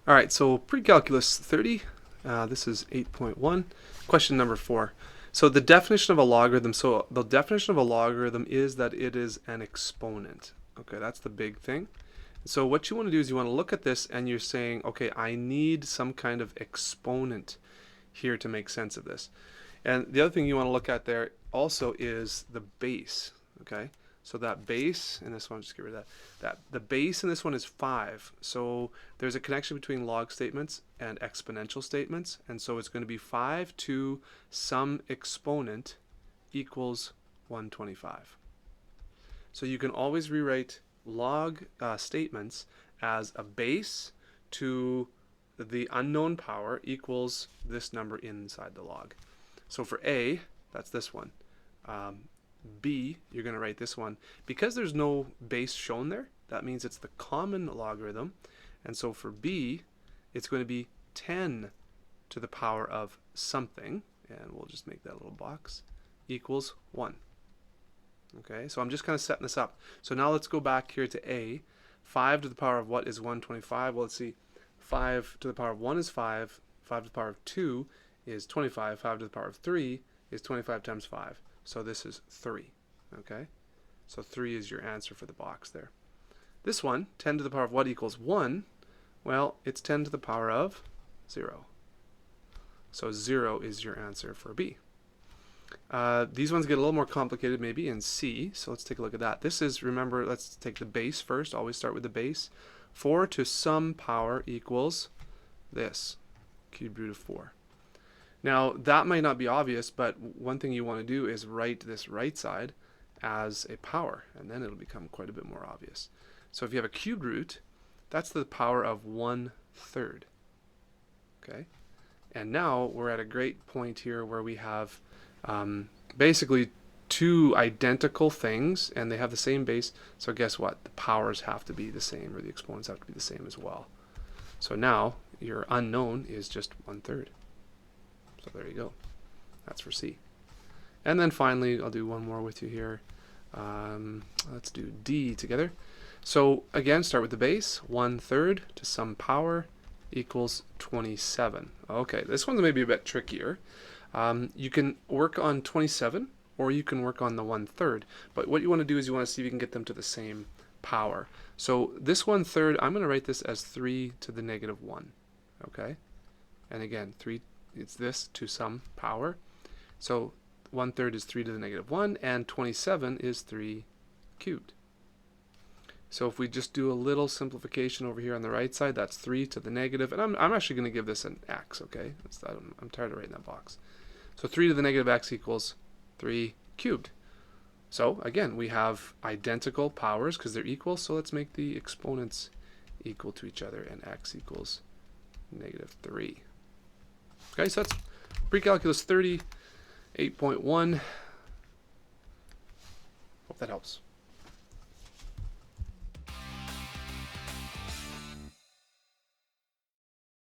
All right, so pre-calculus 30, this is 8.1, question number 4. So the definition of a logarithm, is that it is an exponent. Okay, that's the big thing. So what you want to do is you want to look at this and you're saying, okay, I need some kind of exponent here to make sense of this. And the other thing you want to look at there also is the base, okay? So that base, and this one, just get rid of that. The base in this one is 5. So there's a connection between log statements and exponential statements. And so it's going to be 5 to some exponent equals 125. So you can always rewrite log statements as a base to the unknown power equals this number inside the log. So for A, that's this one. B, you're going to write this one. Because there's no base shown there, that means it's the common logarithm. And so for B, it's going to be 10 to the power of something, and we'll just make that little box, equals 1. Okay, so I'm just kind of setting this up. So now let's go back here to A. 5 to the power of what is 125? Well, let's see. 5 to the power of 1 is 5. 5 to the power of 2 is 25. 5 to the power of 3 is 25 times 5. So this is 3. Okay? So 3 is your answer for the box there. This one, 10 to the power of what equals 1? Well, it's 10 to the power of 0. So 0 is your answer for B. These ones get a little more complicated maybe in C, so let's take a look at that. This is, remember, let's take the base first. Always start with the base. 4 to some power equals this, cubed root of 4. Now, that might not be obvious, but one thing you want to do is write this right side as a power, and then it'll become quite a bit more obvious. So if you have a cubed root, that's the power of 1/3. Okay? And now we're at a great point here where we have basically two identical things, and they have the same base. So guess what? The powers have to be the same, or the exponents have to be the same as well. So now your unknown is just 1/3. So there you go. That's for C. And then finally, I'll do one more with you here. Let's do D together. So again, start with the base. 1/3 to some power equals 27. Okay, this one's maybe a bit trickier. You can work on 27, or you can work on the 1/3. But what you want to do is you want to see if you can get them to the same power. So this 1/3, I'm going to write this as 3 to the negative 1. Okay? And again, 3, it's this to some power. So 1/3 is 3 to the negative 1, and 27 is 3 cubed. So if we just do a little simplification over here on the right side, that's 3 to the negative, and I'm actually going to give this an x, okay? I'm tired of writing that box. So 3 to the negative x equals 3 cubed. So again, we have identical powers because they're equal, so let's make the exponents equal to each other, and x equals -3. Okay, so that's pre-calculus 30, 8.1. Hope that helps.